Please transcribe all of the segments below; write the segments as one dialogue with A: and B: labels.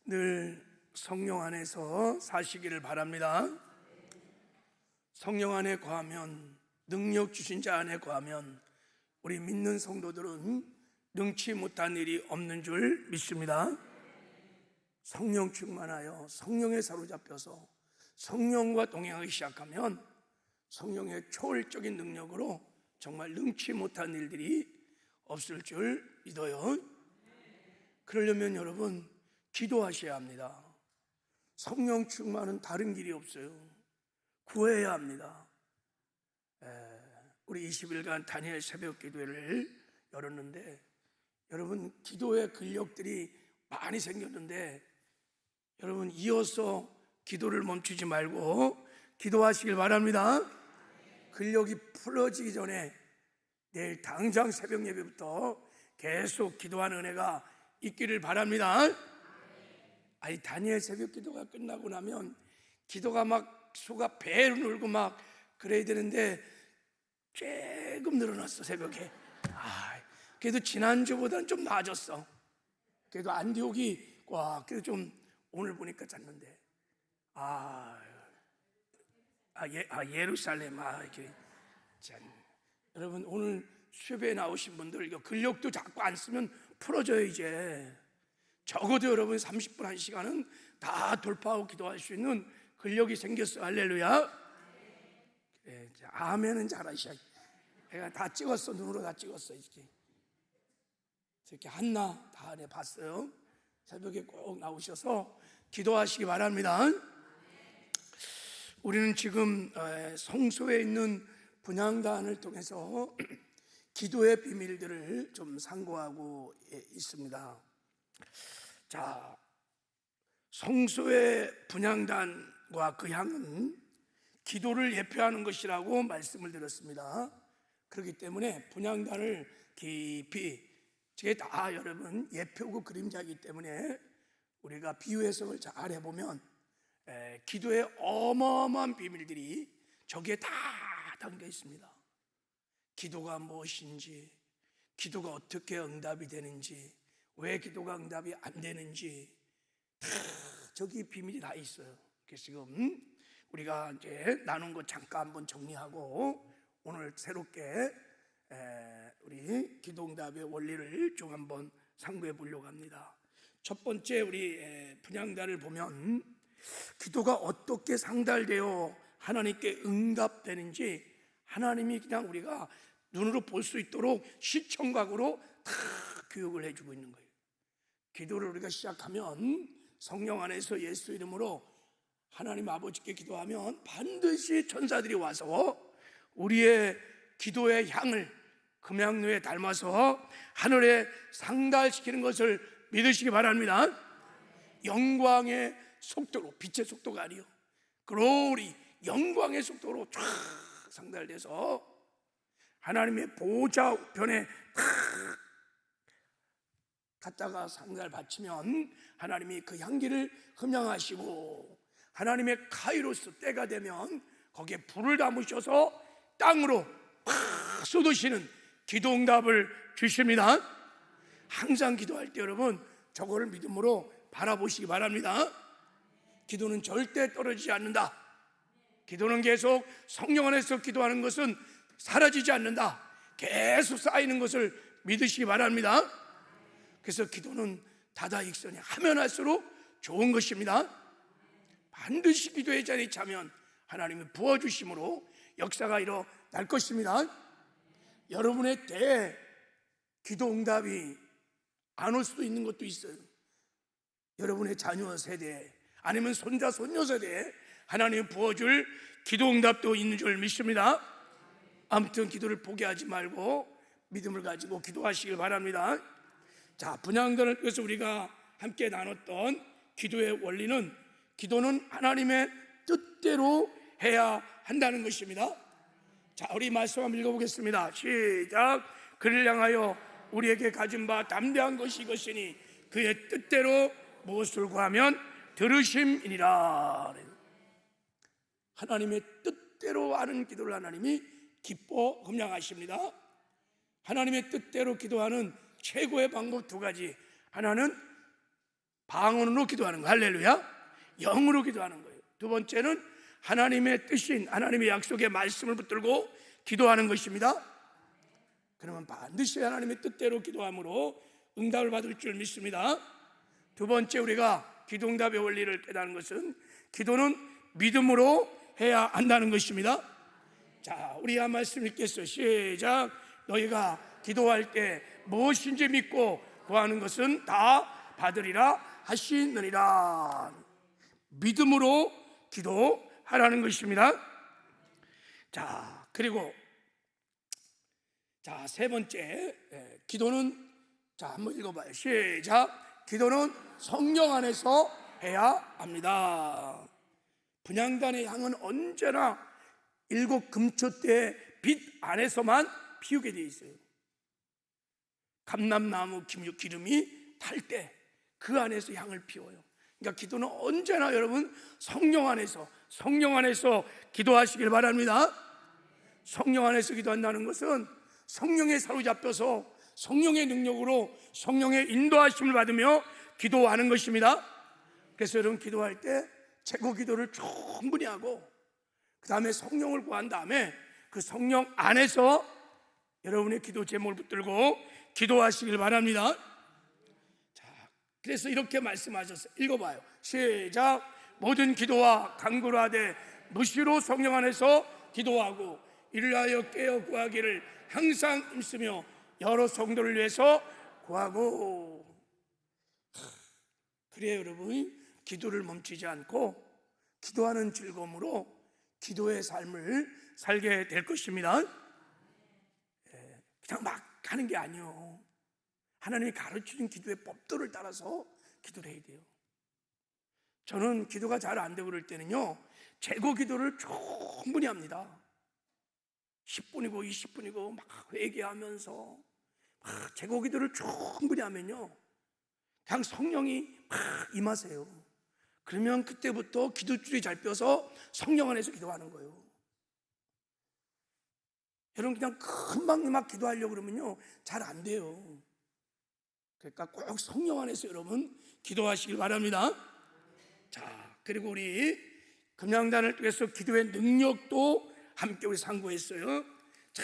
A: 늘 성령 안에서 사시기를 바랍니다. 성령 안에 거하면, 능력 주신 자 안에 거하면 우리 믿는 성도들은 능치 못한 일이 없는 줄 믿습니다. 성령 충만하여 성령에 사로잡혀서 성령과 동행하기 시작하면 성령의 초월적인 능력으로 정말 능치 못한 일들이 없을 줄 믿어요. 그러려면 여러분 기도하셔야 합니다. 성령 충만은 다른 길이 없어요. 구해야 합니다. 우리 20일간 다니엘 새벽 기도회를 열었는데 여러분 기도의 근력들이 많이 생겼는데 여러분 이어서 기도를 멈추지 말고 기도하시길 바랍니다. 근력이 풀어지기 전에 내일 당장 새벽 예배부터 계속 기도하는 은혜가 있기를 바랍니다. 아니 다니엘 새벽 기도가 끝나고 나면 기도가 막 수가 배로 늘고 막 그래야 되는데 조금 늘어났어 새벽에. 그래도 지난주보다는 좀 나아졌어. 그래도 안디옥이 그래도 좀 오늘 보니까 잤는데 예루살렘 이렇게 여러분 오늘 수업에 나오신 분들 이거 근력도 자꾸 안 쓰면 풀어져요. 이제 적어도 여러분 30분 1시간은 다 돌파하고 기도할 수 있는 근력이 생겼어. 할렐루야. 아멘은 잘하셔. 내가 다 찍었어. 눈으로 다 찍었어. 이렇게 한나 다 안에 봤어요. 새벽에 꼭 나오셔서 기도하시기 바랍니다. 우리는 지금 성소에 있는 분향단을 통해서 기도의 비밀들을 좀 상고하고 있습니다. 자, 성소의 분향단과 그 향은 기도를 예표하는 것이라고 말씀을 드렸습니다. 그렇기 때문에 분향단을 깊이 저게 다 여러분 예표고 그림자이기 때문에 우리가 비유 해석을 잘 해보면 기도의 어마어마한 비밀들이 저기에 다 담겨 있습니다. 기도가 무엇인지, 기도가 어떻게 응답이 되는지, 왜 기도가 응답이 안 되는지 다 저기 비밀이 다 있어요. 그래서 지금 우리가 이제 나눈 거 잠깐 한번 정리하고 오늘 새롭게 우리 기도 응답의 원리를 좀 한번 상고해 보려고 합니다. 첫 번째 우리 분향단을 보면 기도가 어떻게 상달되어 하나님께 응답되는지 하나님이 그냥 우리가 눈으로 볼 수 있도록 시청각으로 다 교육을 해주고 있는 거예요. 기도를 우리가 시작하면 성령 안에서 예수 이름으로 하나님 아버지께 기도하면 반드시 천사들이 와서 우리의 기도의 향을 금향로에 닮아서 하늘에 상달시키는 것을 믿으시기 바랍니다. 영광의 속도로, 빛의 속도가 아니요 글로리, 영광의 속도로 쫙 상달돼서 하나님의 보좌 우편에 탁 갖다가 상달 바치면 하나님이 그 향기를 흠양하시고 하나님의 카이로스 때가 되면 거기에 불을 담으셔서 땅으로 팍 쏟으시는 기도 응답을 주십니다. 항상 기도할 때 여러분 저거를 믿음으로 바라보시기 바랍니다. 기도는 절대 떨어지지 않는다. 기도는 계속 성령 안에서 기도하는 것은 사라지지 않는다. 계속 쌓이는 것을 믿으시기 바랍니다. 그래서 기도는 다다익선이 하면 할수록 좋은 것입니다. 반드시 기도의 자리에 차면 하나님이 부어주심으로 역사가 일어날 것입니다. 여러분의 때에 기도 응답이 안 올 수도 있는 것도 있어요. 여러분의 자녀 세대에 아니면 손자 손녀 세대에 하나님이 부어줄 기도 응답도 있는 줄 믿습니다. 아무튼 기도를 포기하지 말고 믿음을 가지고 기도하시길 바랍니다. 자, 분향단을 통해서 우리가 함께 나눴던 기도의 원리는 기도는 하나님의 뜻대로 해야 한다는 것입니다. 자, 우리 말씀 한번 읽어보겠습니다. 시작. 그를 향하여 우리에게 가진 바 담대한 것이 이것이니 그의 뜻대로 무엇을 구하면 들으심이니라. 하나님의 뜻대로 하는 기도를 하나님이 기뻐 흠양하십니다. 하나님의 뜻대로 기도하는 최고의 방법 두 가지. 하나는 방언으로 기도하는 거, 할렐루야, 영으로 기도하는 거예요. 두 번째는 하나님의 뜻인 하나님의 약속의 말씀을 붙들고 기도하는 것입니다. 그러면 반드시 하나님의 뜻대로 기도함으로 응답을 받을 줄 믿습니다. 두 번째, 우리가 기도응답의 원리를 깨닫는 것은 기도는 믿음으로 해야 한다는 것입니다. 자, 우리 한 말씀 읽겠어요. 시작. 너희가 기도할 때 무엇인지 믿고 구하는 것은 다 받으리라 하시느니라. 믿음으로 기도하라는 것입니다. 자, 그리고 세 번째, 기도는, 자, 한번 읽어봐요. 시작. 기도는 성령 안에서 해야 합니다. 분향단의 향은 언제나 일곱 금초대의 빛 안에서만 피우게 되어 있어요. 감람나무 기름이 탈 때 그 안에서 향을 피워요. 그러니까 기도는 언제나 여러분 성령 안에서 기도하시길 바랍니다. 성령 안에서 기도한다는 것은 성령에 사로잡혀서 성령의 능력으로 성령의 인도하심을 받으며 기도하는 것입니다. 그래서 여러분 기도할 때 최고 기도를 충분히 하고 그 다음에 성령을 구한 다음에 그 성령 안에서 여러분의 기도 제목을 붙들고 기도하시길 바랍니다. 자, 그래서 이렇게 말씀하셨어요. 읽어봐요. 시작. 모든 기도와 간구를 하되 무시로 성령 안에서 기도하고 이를 하여 깨어 구하기를 항상 힘쓰며 여러 성도를 위해서 구하고. 그래요, 여러분. 기도를 멈추지 않고 기도하는 즐거움으로 기도의 삶을 살게 될 것입니다. 그냥 막 하는 게 아니에요. 하나님이 가르치는 기도의 법도를 따라서 기도를 해야 돼요. 저는 기도가 잘 안 되고 그럴 때는요, 재고 기도를 충분히 합니다. 10분이고 20분이고 막 회개하면서 막 재고 기도를 충분히 하면요, 그냥 성령이 막 임하세요. 그러면 그때부터 기도줄이 잡혀서 성령 안에서 기도하는 거예요. 여러분 그냥 금방 막 기도하려고 그러면요 잘 안 돼요. 그러니까 꼭 성령 안에서 여러분 기도하시길 바랍니다. 자, 그리고 우리 금양단을 통해서 기도의 능력도 함께 우리 상고했어요. 자,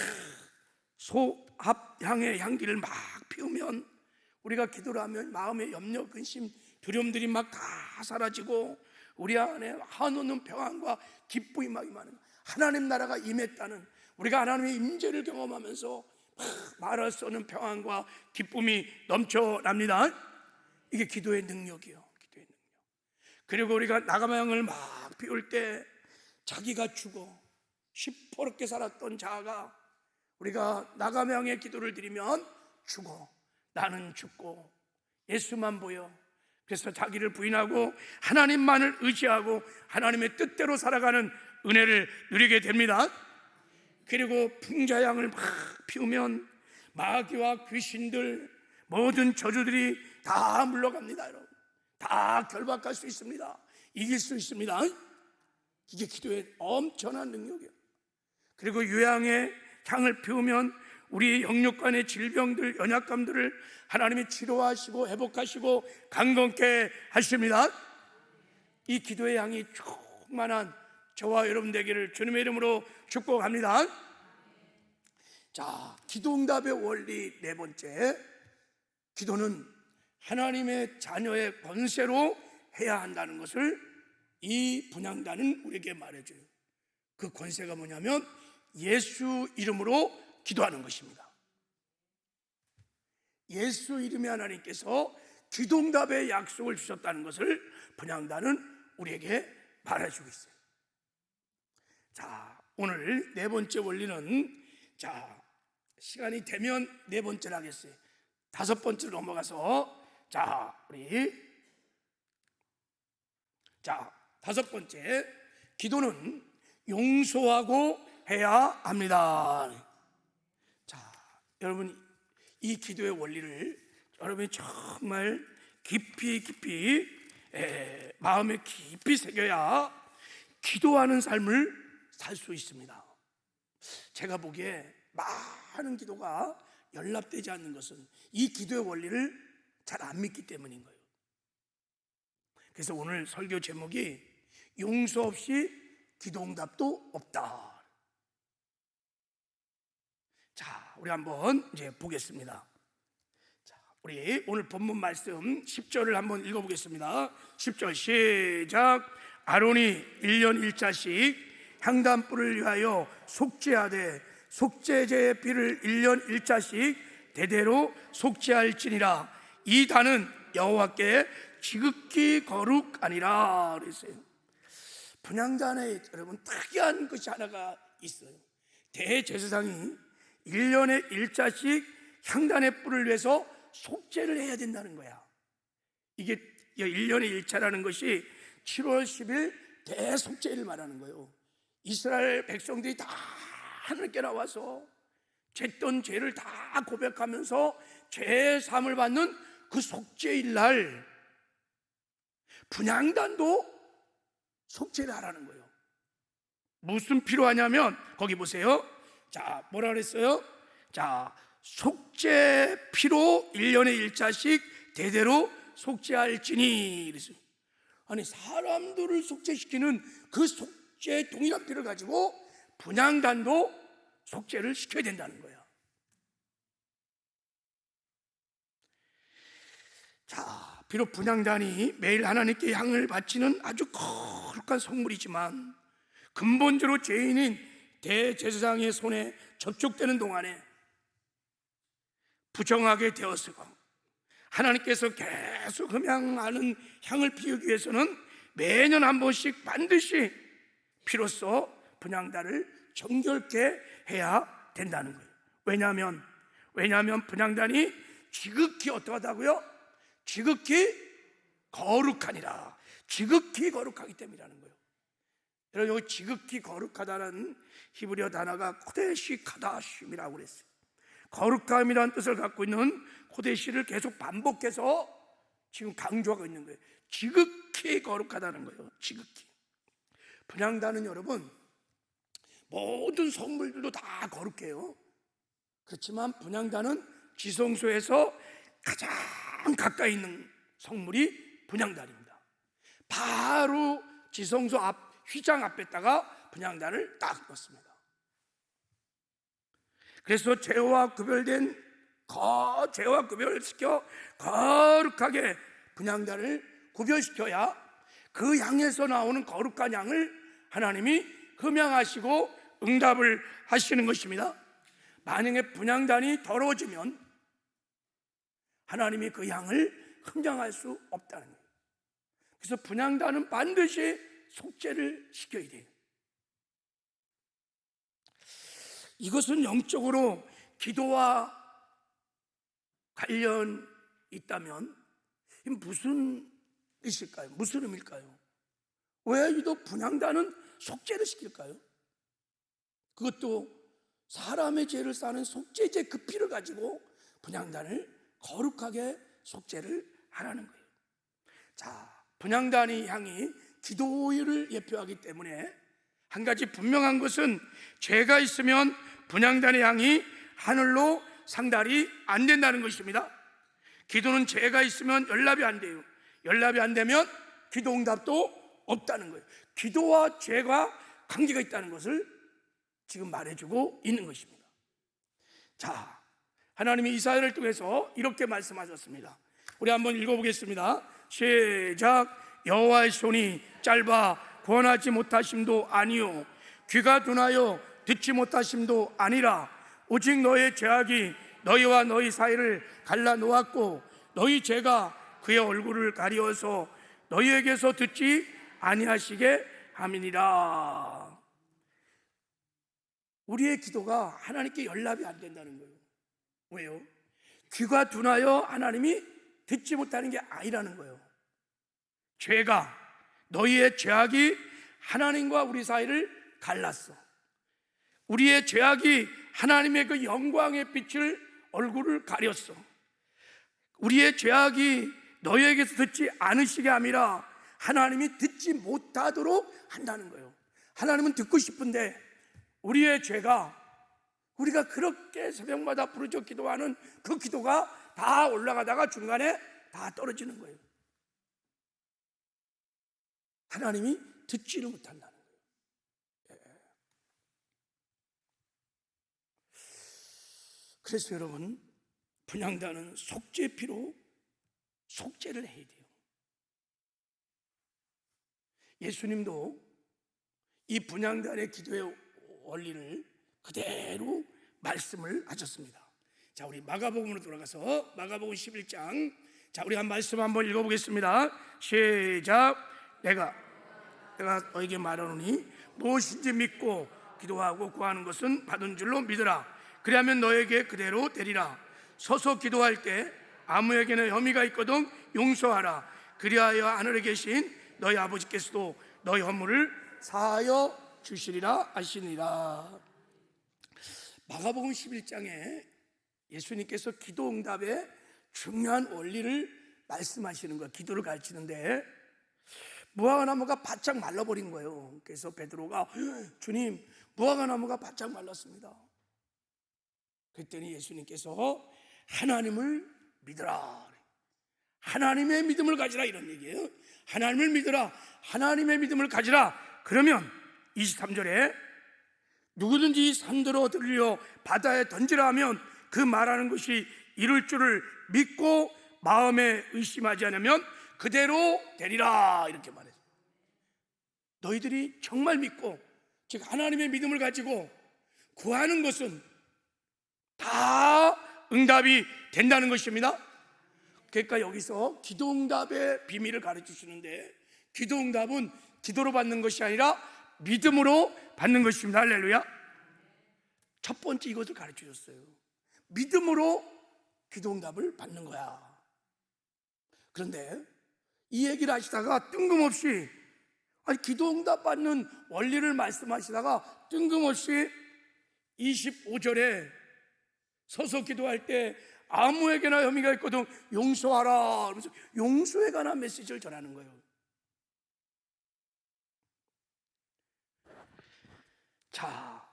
A: 소합향의 향기를 막 피우면 우리가 기도를 하면 마음의 염려, 근심, 두려움들이 막 다 사라지고 우리 안에 한없는 평안과 기쁨이 막 임하는, 하나님 나라가 임했다는, 우리가 하나님의 임재를 경험하면서 말할 수 없는 평안과 기쁨이 넘쳐납니다. 이게 기도의 능력이에요. 기도의 능력. 그리고 우리가 나가망을 막 피울 때 자기가 죽어 시퍼렇게 살았던 자가 우리가 나가망의 기도를 드리면 죽어, 나는 죽고 예수만 보여. 그래서 자기를 부인하고 하나님만을 의지하고 하나님의 뜻대로 살아가는 은혜를 누리게 됩니다. 그리고 풍자향을 막 피우면 마귀와 귀신들, 모든 저주들이 다 물러갑니다. 여러분, 다 결박할 수 있습니다. 이길 수 있습니다. 이게 기도의 엄청난 능력이에요. 그리고 유향의 향을 피우면 우리 영육간의 질병들, 연약감들을 하나님이 치료하시고 회복하시고 강건케 하십니다. 이 기도의 향이 충만한 저와 여러분 되기를 주님의 이름으로 축복합니다. 자, 기도응답의 원리 네 번째, 기도는 하나님의 자녀의 권세로 해야 한다는 것을 이 분향단은 우리에게 말해줘요. 그 권세가 뭐냐면 예수 이름으로 기도하는 것입니다. 예수 이름의 하나님께서 기도응답의 약속을 주셨다는 것을 분향단은 우리에게 말해주고 있어요. 자, 오늘 네 번째 원리는, 자, 시간이 되면 네 번째를 하겠어요. 다섯 번째로 넘어가서, 다섯 번째, 기도는 용서하고 해야 합니다. 자, 여러분 이 기도의 원리를 여러분이 정말 깊이 마음에 깊이 새겨야 기도하는 삶을 살 수 있습니다. 제가 보기에 많은 기도가 연락되지 않는 것은 이 기도의 원리를 잘 안 믿기 때문인 거예요. 그래서 오늘 설교 제목이 용서 없이 기도응답도 없다. 자, 우리 한번 이제 보겠습니다. 자, 우리 오늘 본문 말씀 10절을 한번 읽어보겠습니다. 10절 시작. 아론이 1년 1자씩 향단불을 위하여 속죄하되 속죄제의 피를 1년 1자씩 대대로 속죄할지니라. 이 단은 여호와께 지극히 거룩하니라 그랬어요. 분향단에 여러분 특이한 것이 하나가 있어요. 대제사장이 1년에 1자씩 향단의 뿔을 위해서 속죄를 해야 된다는 거야. 이게 1년에 1차라는 것이 7월 10일 대속죄를 말하는 거예요. 이스라엘 백성들이 다 하늘께 나와서 졌던 죄를 다 고백하면서 죄의 사함을 받는 그 속죄일 날 분향단도 속죄를 하라는 거예요. 무슨 피로 하냐면 거기 보세요. 자, 뭐라 그랬어요? 자, 속죄 피로 1년에 1자씩 대대로 속죄할지니 그랬어요. 아니, 사람들을 속죄시키는 그 속죄 동일한 피를 가지고 분향단도 속죄를 시켜야 된다는 거야. 자, 비록 분향단이 매일 하나님께 향을 바치는 아주 거룩한 성물이지만 근본적으로 죄인인 대제사장의 손에 접촉되는 동안에 부정하게 되었으고 하나님께서 계속 흠향하는 향을 피우기 위해서는 매년 한 번씩 반드시 피로써 분향단을 정결케 해야 된다는 거예요. 왜냐하면 분향단이 지극히 어떠하다고요? 지극히 거룩하니라. 지극히 거룩하기 때문이라는 거예요. 여러분, 여기 지극히 거룩하다는 히브리어 단어가 코데시 카다심이라고 그랬어요. 거룩함이라는 뜻을 갖고 있는 코데시를 계속 반복해서 지금 강조하고 있는 거예요. 지극히 거룩하다는 거예요. 지극히. 분향단은 여러분 모든 성물들도 다 거룩해요. 그렇지만 분향단은 지성소에서 가장 가까이 있는 성물이 분향단입니다. 바로 지성소 앞 휘장 앞에다가 분향단을 딱 넣습니다. 그래서 죄와 구별시켜 거룩하게 분향단을 구별시켜야 그 양에서 나오는 거룩한 양을 하나님이 흠양하시고 응답을 하시는 것입니다. 만약에 분향단이 더러워지면 하나님이 그 양을 흠양할 수 없다는 거예요. 그래서 분향단은 반드시 속죄를 시켜야 돼요. 이것은 영적으로 기도와 관련 있다면 무슨 뜻일까요? 무슨 의미일까요? 왜 유독 분향단은 속죄를 시킬까요? 그것도 사람의 죄를 싸는 속죄제 그 피를 가지고 분향단을 거룩하게 속죄를 하라는 거예요. 자, 분향단의 향이 기도를 예표하기 때문에 한 가지 분명한 것은 죄가 있으면 분향단의 향이 하늘로 상달이 안 된다는 것입니다. 기도는 죄가 있으면 연락이 안 돼요. 연락이 안 되면 기도 응답도 없다는 거예요. 기도와 죄가 관계가 있다는 것을 지금 말해주고 있는 것입니다. 자, 하나님이 이사야를 통해서 이렇게 말씀하셨습니다. 우리 한번 읽어보겠습니다. 시작. 여호와의 손이 짧아 구원하지 못하심도 아니요 귀가 둔하여 듣지 못하심도 아니라 오직 너의 죄악이 너희와 너희 사이를 갈라놓았고 너희 죄가 그의 얼굴을 가리어서 너희에게서 듣지 아니하시게 함이니라. 우리의 기도가 하나님께 연락이 안 된다는 거예요. 왜요? 귀가 둔하여 하나님이 듣지 못하는 게 아니라는 거예요. 죄가, 너희의 죄악이 하나님과 우리 사이를 갈랐어. 우리의 죄악이 하나님의 그 영광의 빛을 얼굴을 가렸어. 우리의 죄악이 너희에게서 듣지 않으시게 함이라. 하나님이 듣지 못하도록 한다는 거예요. 하나님은 듣고 싶은데 우리의 죄가 우리가 그렇게 새벽마다 부르짖어 기도하는 그 기도가 다 올라가다가 중간에 다 떨어지는 거예요. 하나님이 듣지를 못한다는 거예요. 그래서 여러분, 분향단은 속죄 피로 속죄를 해야 돼요. 예수님도 이 분향단의 기도의 원리를 그대로 말씀을 하셨습니다. 자, 우리 마가복음으로 돌아가서 마가복음 11장, 자, 우리 한 말씀 한번 읽어보겠습니다. 시작. 내가 너에게 말하노니 무엇인지 믿고 기도하고 구하는 것은 받은 줄로 믿으라. 그리하면 너에게 그대로 되리라. 서서 기도할 때 아무에게나 혐의가 있거든 용서하라. 그리하여 하늘에 계신 너희 아버지께서도 너희 허물을 사하여 주시리라 하시니라. 마가복음 11장에 예수님께서 기도 응답의 중요한 원리를 말씀하시는 거예요. 기도를 가르치는데 무화과나무가 바짝 말라버린 거예요. 그래서 베드로가 주님, 무화과나무가 바짝 말랐습니다. 그랬더니 예수님께서 하나님을 믿으라, 하나님의 믿음을 가지라, 이런 얘기예요. 하나님을 믿으라, 하나님의 믿음을 가지라. 그러면 23절에 누구든지 산들어 들려 바다에 던지라 하면 그 말하는 것이 이룰 줄을 믿고 마음에 의심하지 않으면 그대로 되리라, 이렇게 말했어요. 너희들이 정말 믿고, 즉 하나님의 믿음을 가지고 구하는 것은 다 응답이 된다는 것입니다. 그러니까 여기서 기도 응답의 비밀을 가르쳐 주시는데, 기도 응답은 기도로 받는 것이 아니라 믿음으로 받는 것입니다. 할렐루야. 첫 번째 이것을 가르쳐 줬어요. 믿음으로 기도 응답을 받는 거야. 그런데 이 얘기를 하시다가 뜬금없이, 기도 응답 받는 원리를 말씀하시다가 뜬금없이 25절에 서서 기도할 때 아무에게나 혐의가 있거든 용서하라, 그러면서 용서에 관한 메시지를 전하는 거예요. 자,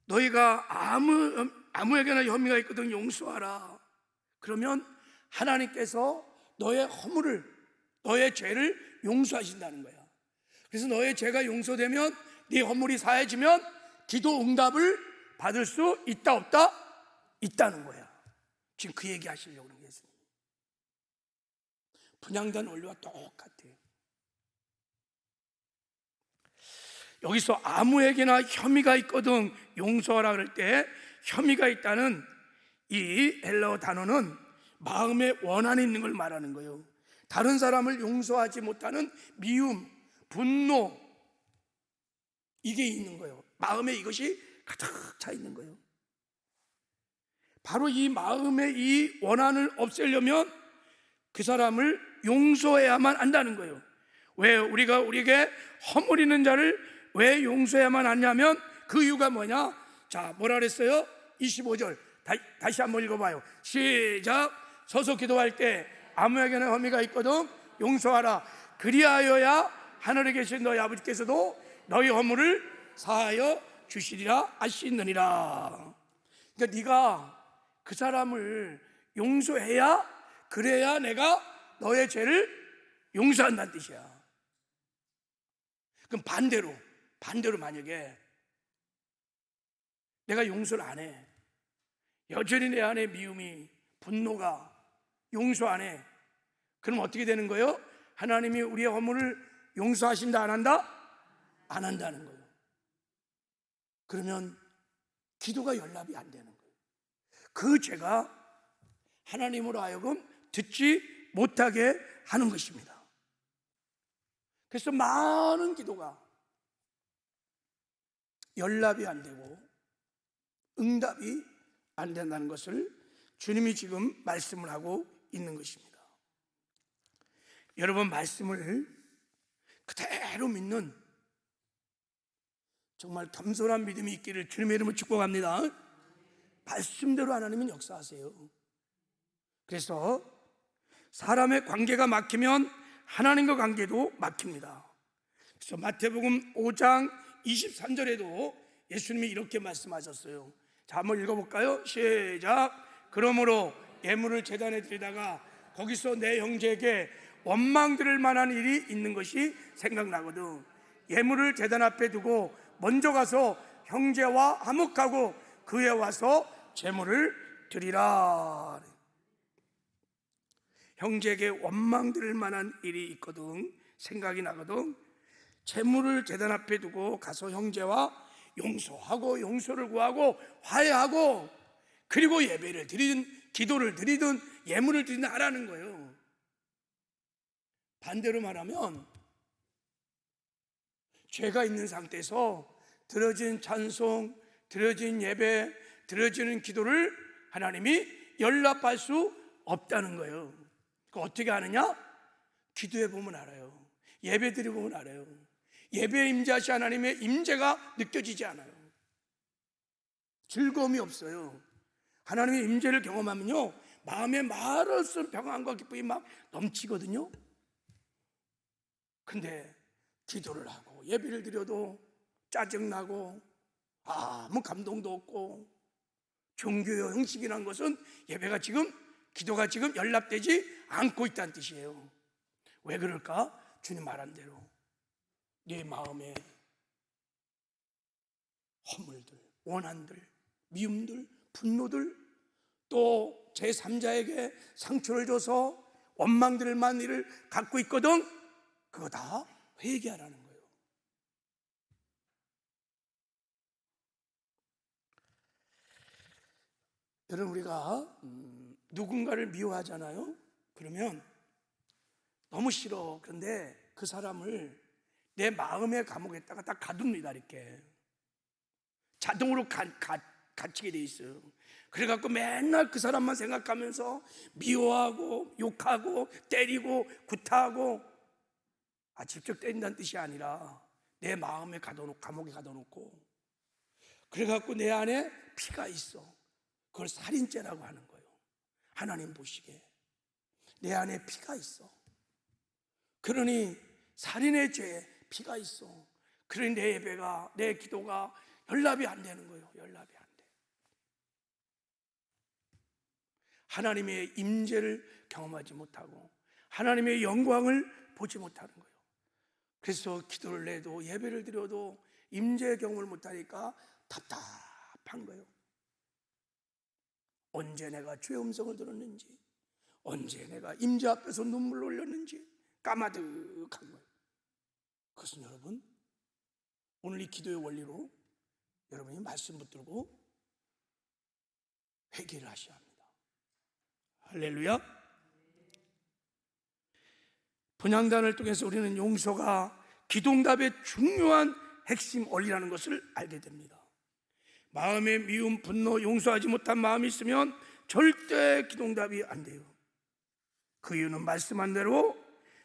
A: 너희가 아무에게나 혐의가 있거든 용서하라. 그러면 하나님께서 너의 허물을, 너의 죄를 용서하신다는 거야. 그래서 너의 죄가 용서되면, 네 허물이 사해지면 기도 응답을 받을 수 있다 없다? 있다는 거야. 지금 그 얘기 하시려고 그러는 거예요. 분향단 원리와 똑같아요. 여기서 아무에게나 혐의가 있거든 용서하라 그럴 때 혐의가 있다는 이 헬라어 단어는 마음에 원한이 있는 걸 말하는 거예요. 다른 사람을 용서하지 못하는 미움, 분노, 이게 있는 거예요. 마음에 이것이 가득 차 있는 거예요. 바로 이 마음의 이 원한을 없애려면 그 사람을 용서해야만 한다는 거예요. 왜 우리가 우리에게 허물 있는 자를 왜 용서해야만 하냐면 그 이유가 뭐냐? 자, 뭐라 그랬어요? 25절 다시 한번 읽어봐요. 시작. 서서 기도할 때 아무에게나 혐의가 있거든 용서하라. 그리하여야 하늘에 계신 너희 아버지께서도 너희 허물을 사하여 주시리라 하시느니라. 그러니까 네가 그 사람을 용서해야, 그래야 내가 너의 죄를 용서한다는 뜻이야. 그럼 반대로 만약에 내가 용서를 안 해, 여전히 내 안에 미움이, 분노가, 용서 안 해, 그럼 어떻게 되는 거예요? 하나님이 우리의 허물을 용서하신다 안 한다? 안 한다는 거예요. 그러면 기도가 연락이 안 되는 거예요. 그 죄가 하나님으로 하여금 듣지 못하게 하는 것입니다. 그래서 많은 기도가 연락이 안 되고 응답이 안 된다는 것을 주님이 지금 말씀을 하고 있는 것입니다. 여러분, 말씀을 그대로 믿는 정말 겸손한 믿음이 있기를 주님의 이름으로 축복합니다. 말씀대로 하나님은 역사하세요. 그래서 사람의 관계가 막히면 하나님과 관계도 막힙니다. 그래서 마태복음 5장 23절에도 예수님이 이렇게 말씀하셨어요. 자, 한번 읽어볼까요? 시작. 그러므로 예물을 제단에 드리다가 거기서 내 형제에게 원망 들을 만한 일이 있는 것이 생각나거든. 예물을 제단 앞에 두고 먼저 가서 형제와 화목하고 그에 와서 제물을 드리라. 형제에게 원망 들을 만한 일이 있거든, 생각이 나거든. 제물을 제단 앞에 두고 가서 형제와 용서하고 용서를 구하고 화해하고, 그리고 예배를 드리든 기도를 드리든 예물을 드리든 하라는 거예요. 반대로 말하면 죄가 있는 상태에서 드려진 찬송, 드려진 예배, 드려지는 기도를 하나님이 연락할 수 없다는 거예요. 어떻게 아느냐? 기도해 보면 알아요. 예배 드려 보면 알아요. 예배에 임재하신 하나님의 임재가 느껴지지 않아요. 즐거움이 없어요. 하나님의 임재를 경험하면요, 마음에 말할 수 없는 평안과 기쁨이 막 넘치거든요. 근데 기도를 하고 예배를 드려도 짜증나고 아무 감동도 없고, 종교의 형식이라는 것은 예배가 지금, 기도가 지금 연락되지 않고 있다는 뜻이에요. 왜 그럴까? 주님 말한 대로 내 마음에 허물들, 원한들, 미움들, 분노들, 또 제3자에게 상처를 줘서 원망들을 만한 일을 갖고 있거든. 그거 다 회개하라는 거예요. 여러분, 우리가 누군가를 미워하잖아요. 그러면 너무 싫어. 그런데 그 사람을 내 마음의 감옥에다가 딱 가둡니다. 이렇게 자동으로 갇히게 돼 있어요. 그래갖고 맨날 그 사람만 생각하면서 미워하고 욕하고 때리고 구타하고, 직접 때린다는 뜻이 아니라 내 마음에 감옥에 가둬놓고, 그래갖고 내 안에 피가 있어. 그걸 살인죄라고 하는 거예요. 하나님 보시기에 내 안에 피가 있어. 그러니 살인의 죄에 피가 있어. 그러니 내 예배가, 내 기도가 연락이 안 되는 거예요. 연락이 안 돼. 하나님의 임재를 경험하지 못하고 하나님의 영광을 보지 못하는 거예요. 그래서 기도를 해도 예배를 드려도 임재의 경험을 못하니까 답답한 거예요. 언제 내가 주의 음성을 들었는지, 언제 내가 임재 앞에서 눈물을 흘렸는지 까마득한 거예요. 그것은 여러분, 오늘 이 기도의 원리로 여러분이 말씀 붙들고 회개를 하셔야 합니다. 할렐루야. 분향단을 통해서 우리는 용서가 기도응답의 중요한 핵심 원리라는 것을 알게 됩니다. 마음에 미움, 분노, 용서하지 못한 마음이 있으면 절대 기도응답이 안 돼요. 그 이유는 말씀한 대로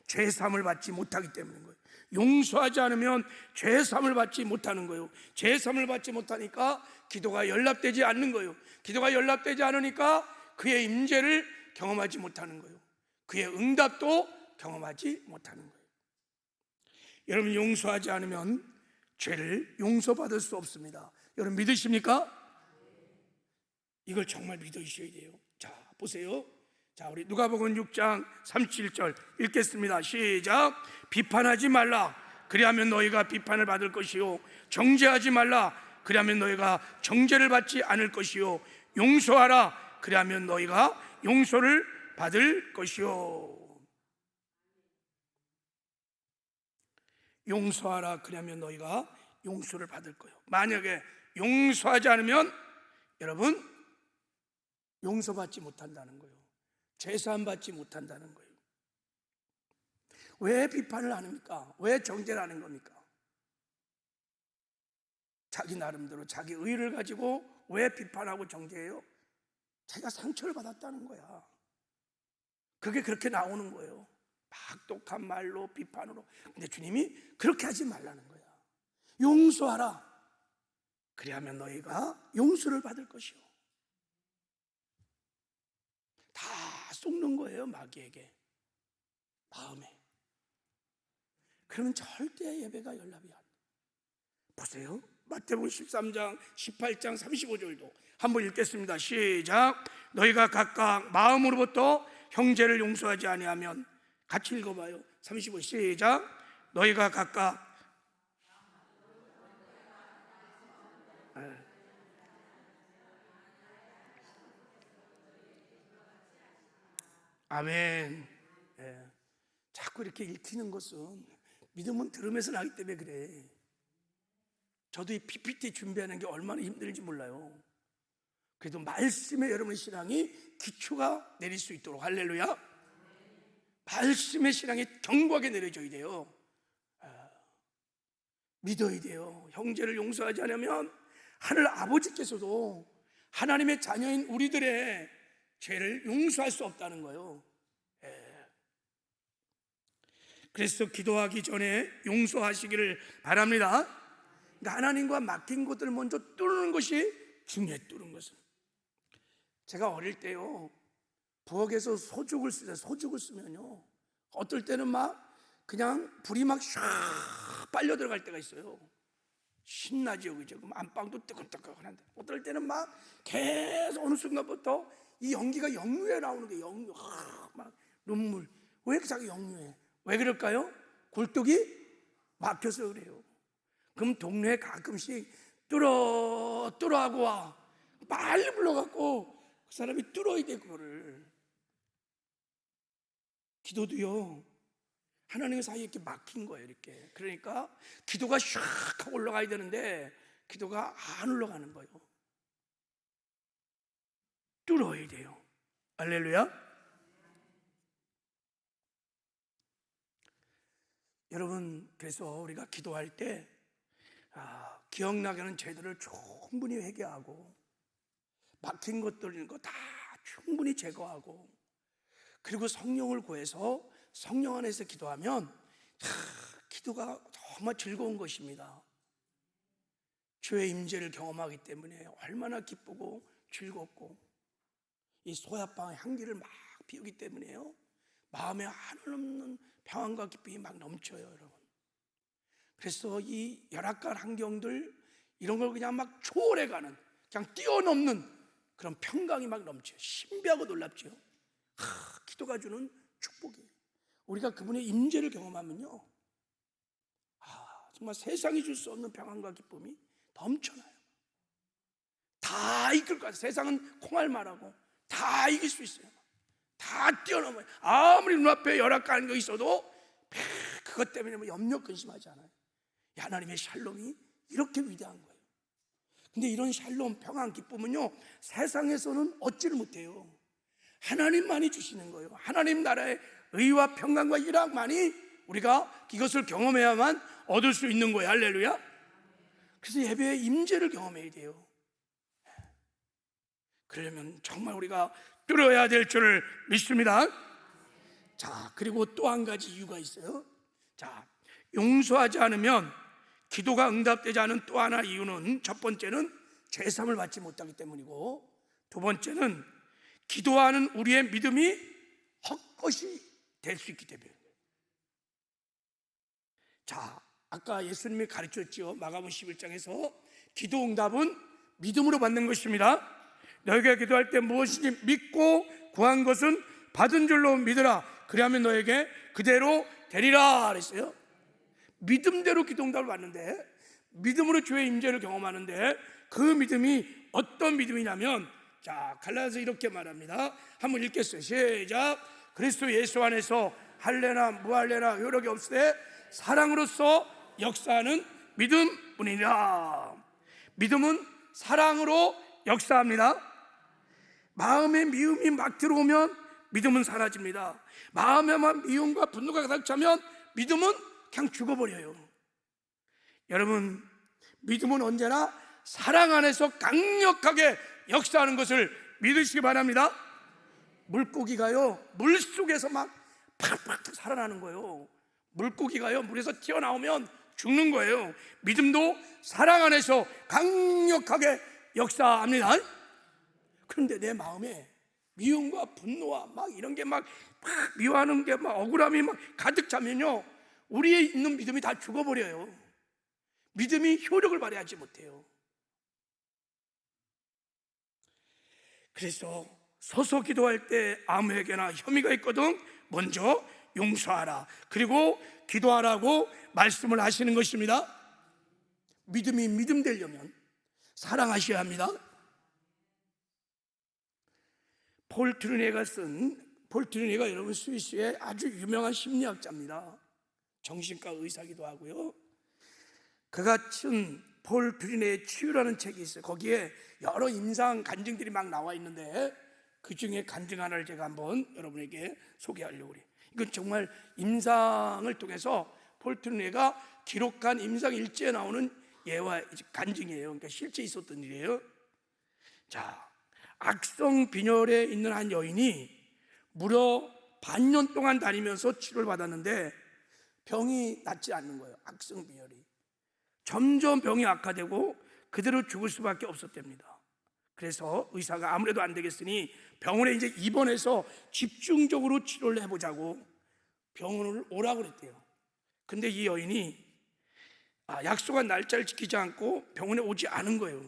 A: 죄사함을 받지 못하기 때문인 거예요. 용서하지 않으면 죄사함을 받지 못하는 거예요. 죄사함을 받지 못하니까 기도가 연락되지 않는 거예요. 기도가 연락되지 않으니까 그의 임재를 경험하지 못하는 거예요. 그의 응답도 경험하지 못하는 거예요. 여러분, 용서하지 않으면 죄를 용서받을 수 없습니다. 여러분 믿으십니까? 이걸 정말 믿으셔야 돼요. 자, 보세요. 자, 우리 누가복음 6장 37절 읽겠습니다. 시작. 비판하지 말라. 그리하면 너희가 비판을 받을 것이요, 정죄하지 말라. 그리하면 너희가 정죄를 받지 않을 것이요, 용서하라. 그리하면 너희가 용서를 받을 것이요. 용서하라. 그러면 너희가 용서를 받을 거예요. 만약에 용서하지 않으면 여러분 용서받지 못한다는 거예요. 죄사함 받지 못한다는 거예요. 왜 비판을 합니까? 왜 정죄를 하는 겁니까? 자기 나름대로 자기 의의를 가지고 왜 비판하고 정죄해요? 자기가 상처를 받았다는 거야. 그게 그렇게 나오는 거예요. 막독한 말로, 비판으로. 근데 주님이 그렇게 하지 말라는 거야. 용서하라. 그리하면 너희가 용서를 받을 것이요. 다 쏟는 거예요, 마귀에게, 마음에. 그러면 절대 예배가 연락이 안 돼. 보세요. 마태복음 13장 18장 35절도 한번 읽겠습니다. 시작. 너희가 각각 마음으로부터 형제를 용서하지 아니하면, 같이 읽어봐요. 35 시작. 너희가 각각 아멘. 예. 자꾸 이렇게 읽히는 것은 믿음은 들으면서 나기 때문에 그래. 저도 이 PPT 준비하는 게 얼마나 힘들지 몰라요. 그래도 말씀에 여러분의 신앙이 기초가 내릴 수 있도록, 할렐루야, 말씀의 신앙이 견고하게 내려져야 돼요. 믿어야 돼요. 형제를 용서하지 않으면 하늘 아버지께서도 하나님의 자녀인 우리들의 죄를 용서할 수 없다는 거예요. 그래서 기도하기 전에 용서하시기를 바랍니다. 그러니까 하나님과 막힌 것들을 먼저 뚫는 것이 중요해. 뚫는 것은, 제가 어릴 때요, 부엌에서 소죽을 쓰잖아요. 소죽을 쓰면요, 어떨 때는 막 그냥 불이 막 샥 빨려 들어갈 때가 있어요. 신나죠, 그죠? 그럼 안방도 뜨끈뜨끈한데, 어떨 때는 막 계속 어느 순간부터 이 연기가 역류해 나오는 게, 역류, 막 눈물. 왜 이렇게 자꾸 역류해? 왜 그럴까요? 굴뚝이 막혀서 그래요. 그럼 동네에 가끔씩 뚫어 하고 와. 빨리 불러갖고 그 사람이 뚫어야 돼, 그거를. 기도도요, 하나님과 사이에 이렇게 막힌 거예요, 이렇게. 그러니까 기도가 샥 하고 올라가야 되는데 기도가 안 올라가는 거예요. 뚫어야 돼요. 할렐루야. 여러분, 그래서 우리가 기도할 때 기억나게 하는 죄들을 충분히 회개하고, 막힌 것들 있는 거 다 충분히 제거하고, 그리고 성령을 구해서 성령 안에서 기도하면 기도가 정말 즐거운 것입니다. 주의 임재를 경험하기 때문에 얼마나 기쁘고 즐겁고, 이 소야방의 향기를 막 피우기 때문에요, 마음에 한없는 평안과 기쁨이 막 넘쳐요, 여러분. 그래서 이 열악한 환경들, 이런 걸 그냥 막 초월해가는, 그냥 뛰어넘는 그런 평강이 막 넘쳐요. 신비하고 놀랍죠. 기도가 주는 축복이에요. 우리가 그분의 임재를 경험하면요, 정말 세상이 줄 수 없는 평안과 기쁨이 넘쳐나요. 다 이끌 것 같아요. 세상은 콩알만하고 다 이길 수 있어요. 다 뛰어넘어요. 아무리 눈앞에 열악한 게 있어도 그것 때문에 뭐 염려 근심하지 않아요. 하나님의 샬롬이 이렇게 위대한 거예요. 근데 이런 샬롬, 평안, 기쁨은요, 세상에서는 얻지를 못해요. 하나님만이 주시는 거예요. 하나님 나라의 의와 평강과 일학만이 우리가 이것을 경험해야만 얻을 수 있는 거예요. 할렐루야. 그래서 예배의 임재를 경험해야 돼요. 그러려면 정말 우리가 뚫어야 될 줄을 믿습니다. 자, 그리고 또 한 가지 이유가 있어요. 자, 용서하지 않으면 기도가 응답되지 않은 또 하나 이유는, 첫 번째는 죄사함을 받지 못하기 때문이고, 두 번째는 기도하는 우리의 믿음이 헛것이 될 수 있기 때문이에요. 자, 아까 예수님이 가르쳤죠. 마가복음 11장에서 기도 응답은 믿음으로 받는 것입니다. 너희가 기도할 때 무엇이든지 믿고 구한 것은 받은 줄로 믿으라. 그리하면 너에게 그대로 되리라 그랬어요. 믿음대로 기도 응답을 받는데, 믿음으로 주의 임재를 경험하는데, 그 믿음이 어떤 믿음이냐면, 자, 갈라디아서 이렇게 말합니다. 한번 읽겠어요. 시작. 그리스도 예수 안에서 할례나 무할례나 효력이 없으되 사랑으로서 역사하는 믿음뿐이라. 믿음은 사랑으로 역사합니다. 마음에 미움이 막 들어오면 믿음은 사라집니다. 마음에만 미움과 분노가 가득 차면 믿음은 그냥 죽어버려요. 여러분, 믿음은 언제나 사랑 안에서 강력하게 역사하는 것을 믿으시기 바랍니다. 물고기가요, 물 속에서 막 팍팍 살아나는 거예요. 물고기가요, 물에서 튀어나오면 죽는 거예요. 믿음도 사랑 안에서 강력하게 역사합니다. 그런데 내 마음에 미움과 분노와 막 이런 게 막 미워하는 게 막 억울함이 막 가득 차면요, 우리의 있는 믿음이 다 죽어버려요. 믿음이 효력을 발휘하지 못해요. 그래서 서서 기도할 때 아무에게나 혐의가 있거든 먼저 용서하라, 그리고 기도하라고 말씀을 하시는 것입니다. 믿음이 믿음 되려면 사랑하셔야 합니다. 폴 트루네가 여러분 스위스의 아주 유명한 심리학자입니다. 정신과 의사기도 하고요. 그가 쓴 폴 트루네의 치유라는 책이 있어요. 거기에 여러 임상 간증들이 막 나와 있는데 그 중에 간증 하나를 제가 한번 여러분에게 소개하려고 해요. 이건 정말 임상을 통해서 폴 트루네가 기록한 임상 일지에 나오는 예와 간증이에요. 그러니까 실제 있었던 일이에요. 자, 악성 빈혈에 있는 한 여인이 무려 반년 동안 다니면서 치료를 받았는데 병이 낫지 않는 거예요. 악성 빈혈이 점점 병이 악화되고 그대로 죽을 수밖에 없었답니다. 그래서 의사가 아무래도 안 되겠으니 병원에 이제 입원해서 집중적으로 치료를 해보자고 병원을 오라고 그랬대요. 근데 이 여인이 약속한 날짜를 지키지 않고 병원에 오지 않은 거예요.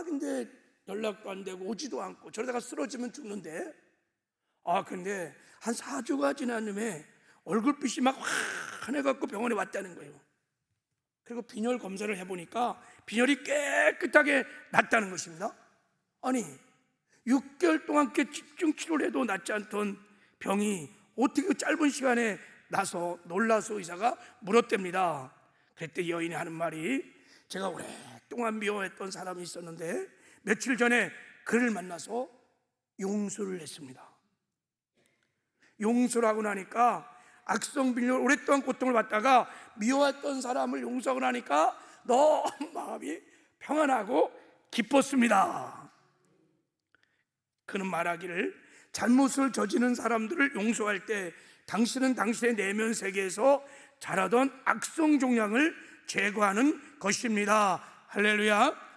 A: 근데 연락도 안 되고 오지도 않고 저러다가 쓰러지면 죽는데 근데 한 4주가 지난 후에 얼굴빛이 막 환해갖고 병원에 왔다는 거예요. 그리고 빈혈 검사를 해보니까 빈혈이 깨끗하게 났다는 것입니다. 아니 6개월 동안 집중 치료를 해도 낫지 않던 병이 어떻게 그 짧은 시간에 나서 놀라서 의사가 물었답니다. 그때 여인이 하는 말이, 제가 오랫동안 미워했던 사람이 있었는데 며칠 전에 그를 만나서 용서를 했습니다. 용서를 하고 나니까 악성 빈혈 오랫동안 고통을 받다가 미워했던 사람을 용서하고 나니까 너무 마음이 평안하고 기뻤습니다. 그는 말하기를, 잘못을 저지른 사람들을 용서할 때 당신은 당신의 내면 세계에서 자라던 악성 종양을 제거하는 것입니다. 할렐루야.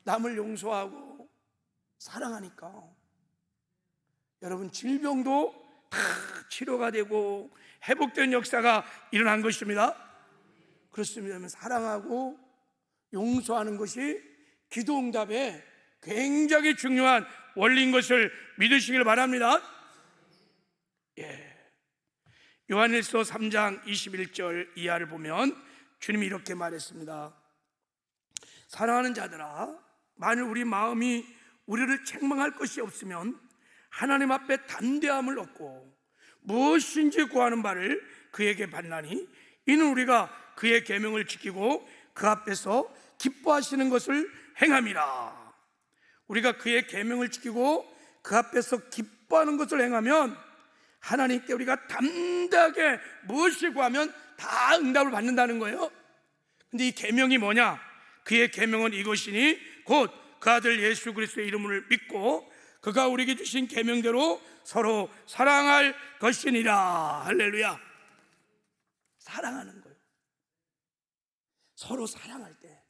A: 남을 용서하고 사랑하니까 여러분 질병도 다 치료가 되고 회복된 역사가 일어난 것입니다. 그렇습니다. 사랑하고 용서하는 것이 기도응답에 굉장히 중요한 원리인 것을 믿으시길 바랍니다. 요한일서 3장 21절 이하를 보면 주님이 이렇게 말했습니다. 사랑하는 자들아, 만일 우리 마음이 우리를 책망할 것이 없으면 하나님 앞에 담대함을 얻고 무엇인지 구하는 바를 그에게 받나니 이는 우리가 그의 계명을 지키고 그 앞에서 기뻐하시는 것을 행함이라. 우리가 그의 계명을 지키고 그 앞에서 기뻐하는 것을 행하면 하나님께 우리가 담대하게 무엇을 구하면 다 응답을 받는다는 거예요. 근데 이 계명이 뭐냐? 그의 계명은 이것이니 곧 그 아들 예수 그리스도의 이름을 믿고 그가 우리에게 주신 계명대로 서로 사랑할 것이니라. 할렐루야. 사랑하는 거예요. 서로 사랑할 때,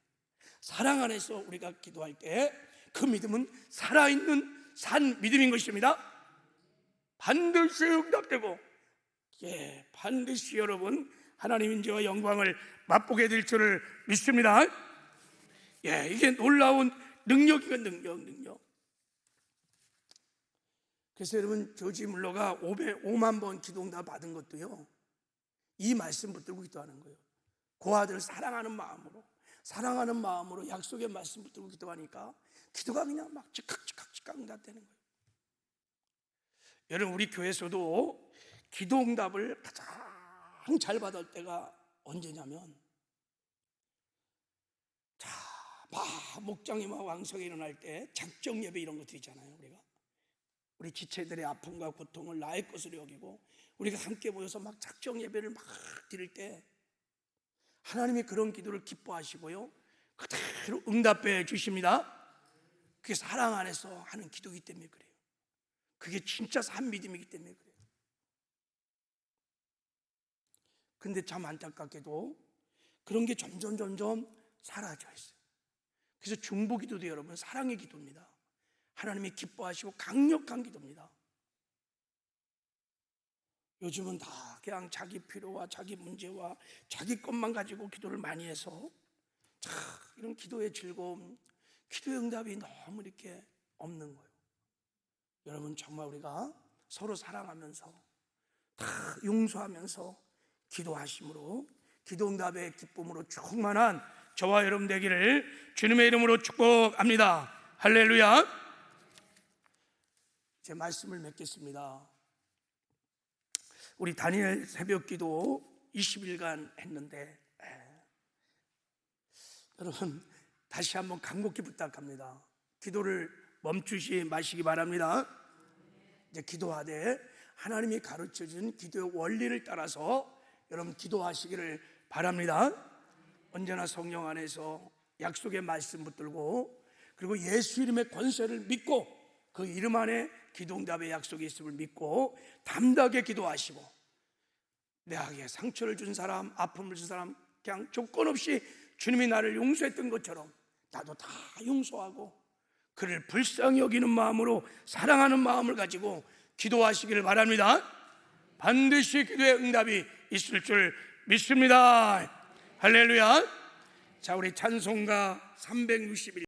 A: 사랑 안에서 우리가 기도할 때 그 믿음은 살아있는 산 믿음인 것입니다. 반드시 응답되고 반드시 여러분 하나님 인재와 영광을 맛보게 될 줄을 믿습니다. 이게 놀라운 능력이건 능력. 그래서 여러분 조지 물러가 5만 번 기도응답 받은 것도요, 이 말씀 붙들고 기도하는 거예요. 그 아들을 사랑하는 마음으로 약속의 말씀 붙들고 기도하니까 기도가 그냥 막 즉각 응답되는 거예요. 여러분 우리 교회에서도 기도응답을 가장 잘 받을 때가 언제냐면, 목장이 막 왕성히 일어날 때 작정 예배 이런 것들 있잖아요. 우리 지체들의 아픔과 고통을 나의 것으로 여기고 우리가 함께 모여서 막 작정 예배를 막 드릴 때 하나님이 그런 기도를 기뻐하시고요, 그대로 응답해 주십니다. 그게 사랑 안에서 하는 기도이기 때문에 그래요. 그게 진짜 산 믿음이기 때문에 그래요. 근데 참 안타깝게도 그런 게 점점 사라져 있어요. 그래서 중보 기도도 여러분 사랑의 기도입니다. 하나님이 기뻐하시고 강력한 기도입니다. 요즘은 다 그냥 자기 필요와 자기 문제와 자기 것만 가지고 기도를 많이 해서 참 이런 기도의 즐거움, 기도의 응답이 너무 이렇게 없는 거예요. 여러분, 정말 우리가 서로 사랑하면서 다 용서하면서 기도하심으로 기도 응답의 기쁨으로 충만한 저와 여러분 되기를 주님의 이름으로 축복합니다. 할렐루야. 제 말씀을 맺겠습니다. 우리 다니엘 새벽기도 20일간 했는데 여러분 다시 한번 간곡히 부탁합니다. 기도를 멈추지 마시기 바랍니다. 이제 기도하되 하나님이 가르쳐준 기도의 원리를 따라서 여러분 기도하시기를 바랍니다. 언제나 성령 안에서 약속의 말씀 붙들고 그리고 예수 이름의 권세를 믿고 그 이름 안에 기도응답의 약속이 있음을 믿고 담대하게 기도하시고 내게 상처를 준 사람, 아픔을 준 사람 그냥 조건 없이 주님이 나를 용서했던 것처럼 나도 다 용서하고 그를 불쌍히 여기는 마음으로 사랑하는 마음을 가지고 기도하시기를 바랍니다. 반드시 기도의 응답이 있을 줄 믿습니다. 할렐루야. 자, 우리 찬송가 361